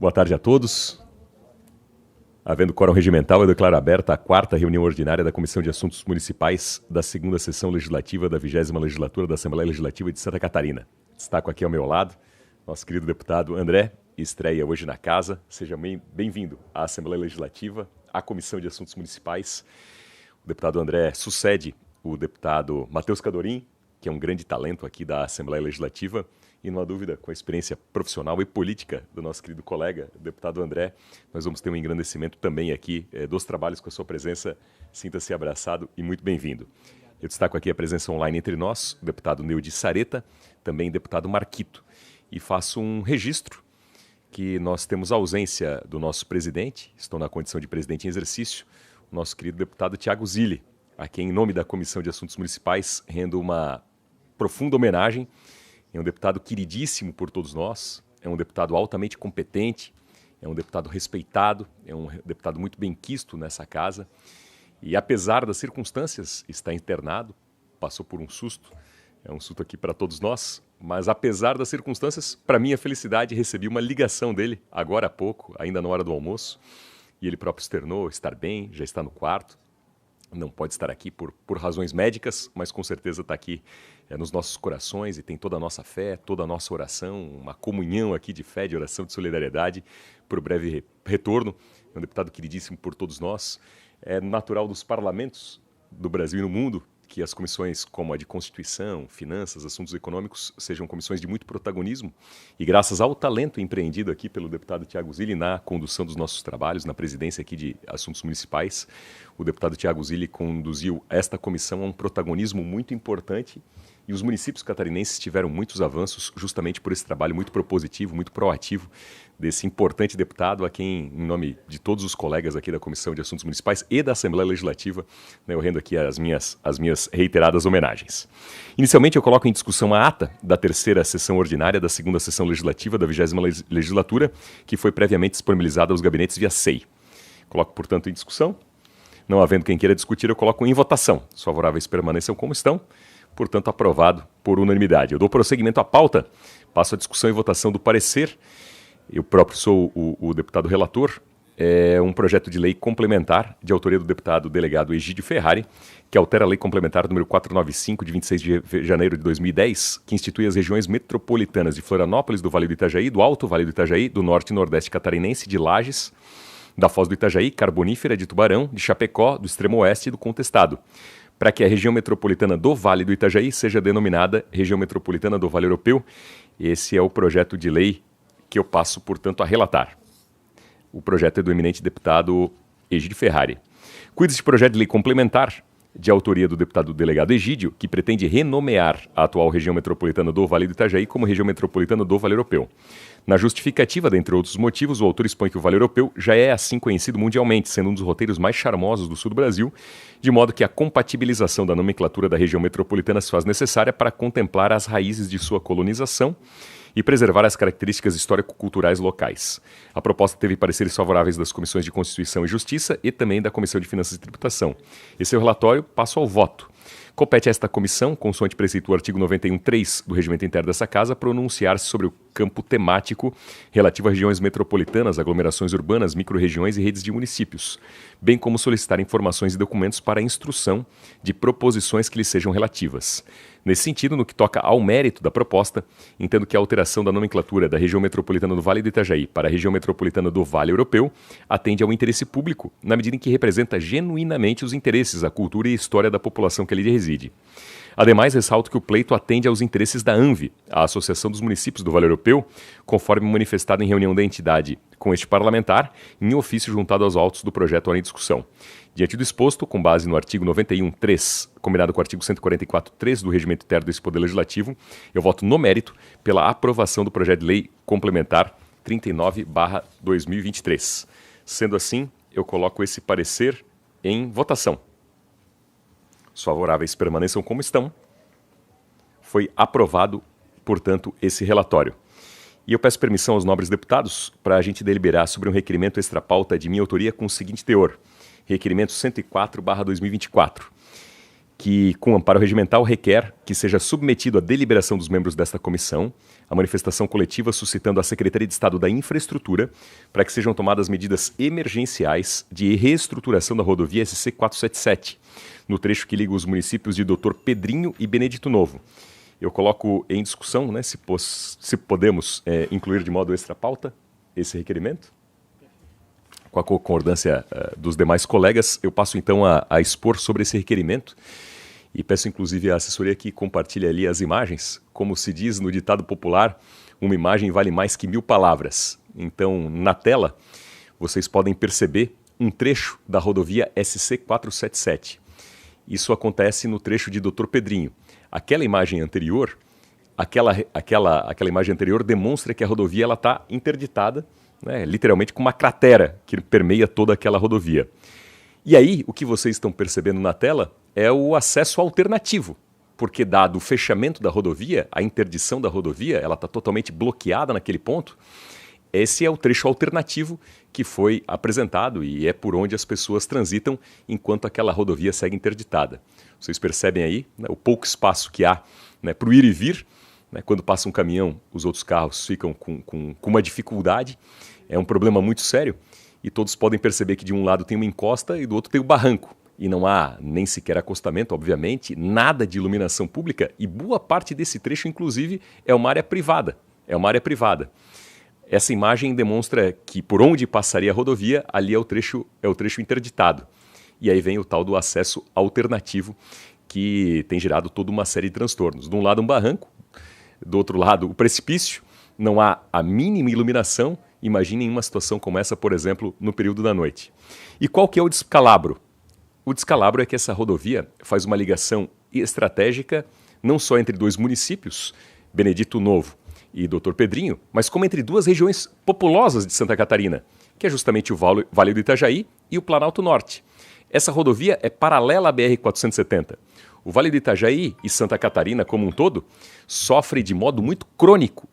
Boa tarde a todos. Havendo quórum regimental, eu declaro aberta a 4ª reunião ordinária da Comissão de Assuntos Municipais da 2ª Sessão Legislativa da 20ª Legislatura da Assembleia Legislativa de Santa Catarina. Destaco aqui ao meu lado nosso querido deputado André, estreia hoje na casa. Seja bem-vindo à Assembleia Legislativa, à Comissão de Assuntos Municipais. O deputado André sucede o deputado Matheus Cadorim, que é um grande talento aqui da Assembleia Legislativa, e, não há dúvida, com a experiência profissional e política do nosso querido colega, o deputado André, nós vamos ter um engrandecimento também aqui dos trabalhos com a sua presença. Sinta-se abraçado e muito bem-vindo. Eu destaco aqui a presença online entre nós, o deputado Neudi Sareta, também o deputado Marquito, e faço um registro que nós temos a ausência do nosso presidente, estou na condição de presidente em exercício, o nosso querido deputado Thiago Zilli, a quem, em nome da Comissão de Assuntos Municipais, rendo uma profunda homenagem. É um deputado queridíssimo por todos nós, é um deputado altamente competente, é um deputado respeitado, é um deputado muito bem-quisto nessa casa. E apesar das circunstâncias, está internado, passou por um susto, é um susto aqui para todos nós, mas apesar das circunstâncias, para minha felicidade, recebi uma ligação dele agora há pouco, ainda na hora do almoço, e ele próprio externou estar bem, já está no quarto. Não pode estar aqui por razões médicas, mas com certeza está aqui nos nossos corações e tem toda a nossa fé, toda a nossa oração, uma comunhão aqui de fé, de oração, de solidariedade para o breve retorno. É um deputado queridíssimo por todos nós. É natural dos parlamentos do Brasil e no mundo que as comissões como a de Constituição, Finanças, Assuntos Econômicos sejam comissões de muito protagonismo e graças ao talento empreendido aqui pelo deputado Thiago Zilli na condução dos nossos trabalhos, na presidência aqui de Assuntos Municipais, o deputado Thiago Zilli conduziu esta comissão a um protagonismo muito importante e os municípios catarinenses tiveram muitos avanços justamente por esse trabalho muito propositivo, muito proativo desse importante deputado a quem, em nome de todos os colegas aqui da Comissão de Assuntos Municipais e da Assembleia Legislativa, eu rendo aqui as minhas reiteradas homenagens. Inicialmente, eu coloco em discussão a ata da 3ª Sessão Ordinária da 2ª Sessão Legislativa da 20ª Legislatura, que foi previamente disponibilizada aos gabinetes via SEI. Coloco, portanto, em discussão. Não havendo quem queira discutir, eu coloco em votação. Os favoráveis permaneçam como estão. Portanto, aprovado por unanimidade. Eu dou prosseguimento à pauta, passo a discussão e votação do parecer. Eu próprio sou o deputado relator. É um projeto de lei complementar de autoria do deputado delegado Egídio Ferrari, que altera a lei complementar número 495, de 26 de janeiro de 2010, que institui as regiões metropolitanas de Florianópolis, do Vale do Itajaí, do Alto Vale do Itajaí, do Norte e Nordeste catarinense, de Lages, da Foz do Itajaí, Carbonífera, de Tubarão, de Chapecó, do Extremo Oeste e do Contestado, para que a região metropolitana do Vale do Itajaí seja denominada região metropolitana do Vale Europeu. Esse é o projeto de lei que eu passo, portanto, a relatar. O projeto é do eminente deputado Egídio Ferrari. Cuida-se de projeto de lei complementar de autoria do deputado delegado Egídio, que pretende renomear a atual região metropolitana do Vale do Itajaí como região metropolitana do Vale Europeu. Na justificativa, dentre outros motivos, o autor expõe que o Vale Europeu já é assim conhecido mundialmente, sendo um dos roteiros mais charmosos do sul do Brasil, de modo que a compatibilização da nomenclatura da região metropolitana se faz necessária para contemplar as raízes de sua colonização e preservar as características histórico-culturais locais. A proposta teve pareceres favoráveis das Comissões de Constituição e Justiça e também da Comissão de Finanças e Tributação. Esse é o relatório, passo ao voto. Compete a esta comissão, consoante preceito o artigo 91.3 do Regimento Interno dessa Casa, pronunciar-se sobre o campo temático relativo a regiões metropolitanas, aglomerações urbanas, microrregiões e redes de municípios, bem como solicitar informações e documentos para a instrução de proposições que lhes sejam relativas. Nesse sentido, no que toca ao mérito da proposta, entendo que a alteração da nomenclatura da região metropolitana do Vale do Itajaí para a região metropolitana do Vale Europeu atende ao interesse público, na medida em que representa genuinamente os interesses, a cultura e a história da população que ali reside. Ademais, ressalto que o pleito atende aos interesses da ANVI, a Associação dos Municípios do Vale Europeu, conforme manifestado em reunião da entidade com este parlamentar, em ofício juntado aos autos do projeto em discussão. Diante do exposto, com base no artigo 91.3, combinado com o artigo 144.3 do Regimento Interno desse Poder Legislativo, eu voto no mérito pela aprovação do projeto de lei complementar 39/2023. Sendo assim, eu coloco esse parecer em votação. Os favoráveis permaneçam como estão. Foi aprovado, portanto, esse relatório. E eu peço permissão aos nobres deputados para a gente deliberar sobre um requerimento extra-pauta de minha autoria com o seguinte teor. Requerimento 104/2024, que, com amparo regimental, requer que seja submetido à deliberação dos membros desta comissão a manifestação coletiva suscitando a Secretaria de Estado da Infraestrutura para que sejam tomadas medidas emergenciais de reestruturação da rodovia SC 477, no trecho que liga os municípios de Doutor Pedrinho e Benedito Novo. Eu coloco em discussão, né, se podemos incluir de modo extra-pauta esse requerimento. Com a concordância dos demais colegas, eu passo então a expor sobre esse requerimento e peço inclusive à assessoria que compartilhe ali as imagens. Como se diz no ditado popular, uma imagem vale mais que 1000 palavras. Então, na tela, vocês podem perceber um trecho da rodovia SC 477. Isso acontece no trecho de Doutor Pedrinho. Aquela imagem anterior, aquela imagem anterior demonstra que a rodovia está interditada, né, literalmente com uma cratera que permeia toda aquela rodovia. E aí, o que vocês estão percebendo na tela é o acesso alternativo, porque dado o fechamento da rodovia, a interdição da rodovia, ela está totalmente bloqueada naquele ponto. Esse é o trecho alternativo que foi apresentado e é por onde as pessoas transitam enquanto aquela rodovia segue interditada. Vocês percebem aí, né, o pouco espaço que há, né, para o ir e vir. Né, quando passa um caminhão, os outros carros ficam com uma dificuldade. É um problema muito sério e todos podem perceber que de um lado tem uma encosta e do outro tem o barranco. E não há nem sequer acostamento, obviamente, nada de iluminação pública e boa parte desse trecho, inclusive, é uma área privada. Essa imagem demonstra que por onde passaria a rodovia, ali é o trecho interditado. E aí vem o tal do acesso alternativo que tem gerado toda uma série de transtornos. De um lado um barranco, do outro lado o precipício, não há a mínima iluminação. Imaginem uma situação como essa, por exemplo, no período da noite. E qual que é o descalabro? O descalabro é que essa rodovia faz uma ligação estratégica não só entre dois municípios, Benedito Novo e Doutor Pedrinho, mas como entre duas regiões populosas de Santa Catarina, que é justamente o Vale do Itajaí e o Planalto Norte. Essa rodovia é paralela à BR-470. O Vale do Itajaí e Santa Catarina como um todo sofre de modo muito crônico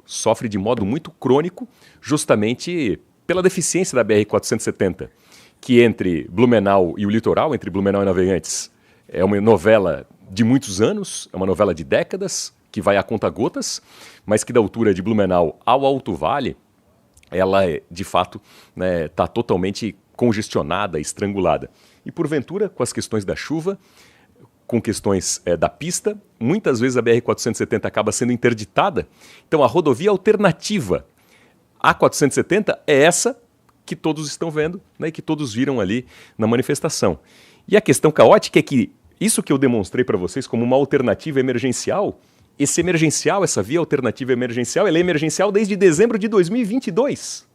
justamente pela deficiência da BR-470, que entre Blumenau e o litoral, entre Blumenau e Navegantes, é uma novela de muitos anos, é uma novela de décadas, que vai a conta-gotas, mas que da altura de Blumenau ao Alto Vale, ela, de fato, está totalmente congestionada, estrangulada. E porventura, com as questões da chuva, com questões da pista, muitas vezes a BR-470 acaba sendo interditada. Então a rodovia alternativa à 470 é essa que todos estão vendo, né, e que todos viram ali na manifestação. E a questão caótica é que isso que eu demonstrei para vocês como uma alternativa emergencial, essa via alternativa emergencial, ela é emergencial desde dezembro de 2022.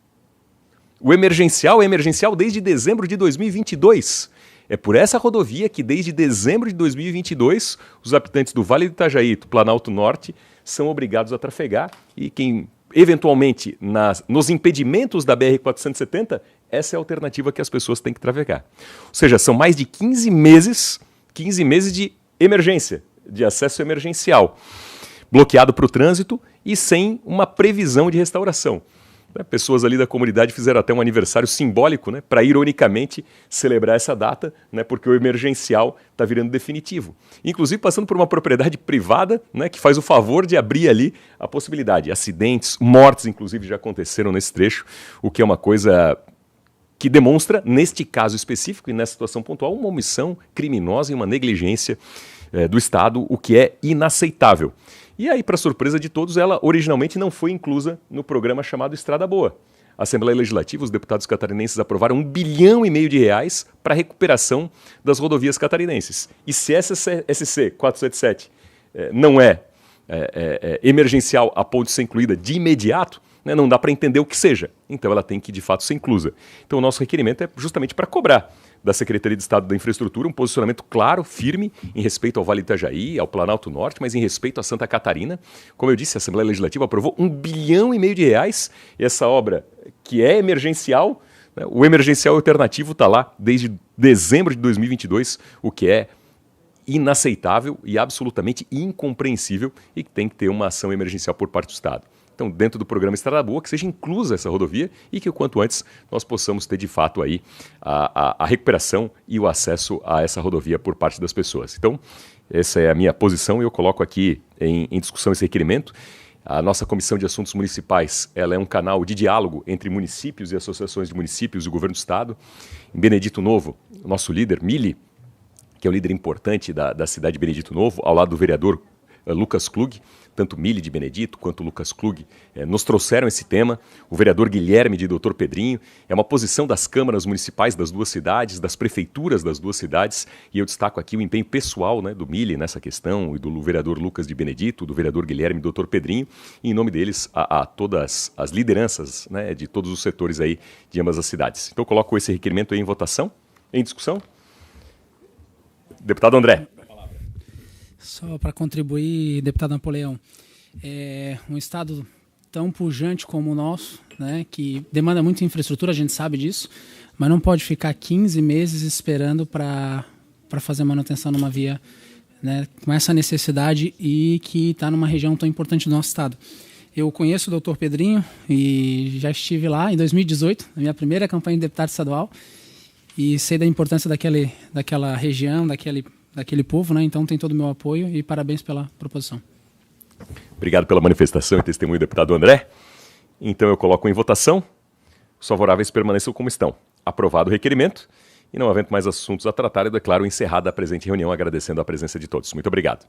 O emergencial é emergencial desde dezembro de 2022. É por essa rodovia que desde dezembro de 2022 os habitantes do Vale do Itajaí e do Planalto Norte são obrigados a trafegar e quem eventualmente nos impedimentos da BR-470, essa é a alternativa que as pessoas têm que trafegar. Ou seja, são mais de 15 meses de emergência, de acesso emergencial, bloqueado para o trânsito e sem uma previsão de restauração. Pessoas ali da comunidade fizeram até um aniversário simbólico, né, para ironicamente celebrar essa data, né, porque o emergencial está virando definitivo. Inclusive passando por uma propriedade privada, né, que faz o favor de abrir ali a possibilidade. Acidentes, mortes, inclusive, já aconteceram nesse trecho, o que é uma coisa que demonstra, neste caso específico e nessa situação pontual, uma omissão criminosa e uma negligência do Estado, o que é inaceitável. E aí, para surpresa de todos, ela originalmente não foi inclusa no programa chamado Estrada Boa. A Assembleia Legislativa, os deputados catarinenses aprovaram R$1,5 bilhão para a recuperação das rodovias catarinenses. E se essa SC 477 não é emergencial a ponto de ser incluída de imediato, né, não dá para entender o que seja. Então ela tem que, de fato, ser inclusa. Então o nosso requerimento é justamente para cobrar da Secretaria de Estado da Infraestrutura um posicionamento claro, firme, em respeito ao Vale do Itajaí, ao Planalto Norte, mas em respeito a Santa Catarina. Como eu disse, a Assembleia Legislativa aprovou R$1,5 bilhão e essa obra, que é emergencial, né, o emergencial alternativo está lá desde dezembro de 2022, o que é inaceitável e absolutamente incompreensível e que tem que ter uma ação emergencial por parte do Estado. Então, dentro do programa Estrada Boa, que seja inclusa essa rodovia e que o quanto antes nós possamos ter de fato aí a recuperação e o acesso a essa rodovia por parte das pessoas. Então, Essa é a minha posição e eu coloco aqui em discussão esse requerimento. A nossa Comissão de Assuntos Municipais, ela é um canal de diálogo entre municípios e associações de municípios e o governo do estado. Em Benedito Novo, o nosso líder, Mili, que é um líder importante da cidade de Benedito Novo, ao lado do vereador Lucas Klug, tanto Mili de Benedito quanto Lucas Klug nos trouxeram esse tema. O vereador Guilherme de Doutor Pedrinho. É uma posição das câmaras municipais das duas cidades, das prefeituras das duas cidades, e eu destaco aqui o empenho pessoal, né, do Mili nessa questão, e do vereador Lucas de Benedito, do vereador Guilherme de Doutor Pedrinho, e em nome deles a todas as lideranças, né, de todos os setores aí de ambas as cidades. Então eu coloco esse requerimento aí em votação, em discussão. Deputado André. Só para contribuir, deputado Napoleão, um estado tão pujante como o nosso, né, que demanda muita infraestrutura, a gente sabe disso, mas não pode ficar 15 meses esperando para fazer manutenção numa via, né, com essa necessidade e que está numa região tão importante do nosso estado. Eu conheço o doutor Pedrinho e já estive lá em 2018, na minha primeira campanha de deputado estadual, e sei da importância daquela região, daquele povo, né? Então tem todo o meu apoio e parabéns pela proposição. Obrigado pela manifestação e testemunho, deputado André. Então eu coloco em votação. Os favoráveis permaneçam como estão. Aprovado o requerimento e não havendo mais assuntos a tratar, eu declaro encerrada a presente reunião, agradecendo a presença de todos. Muito obrigado.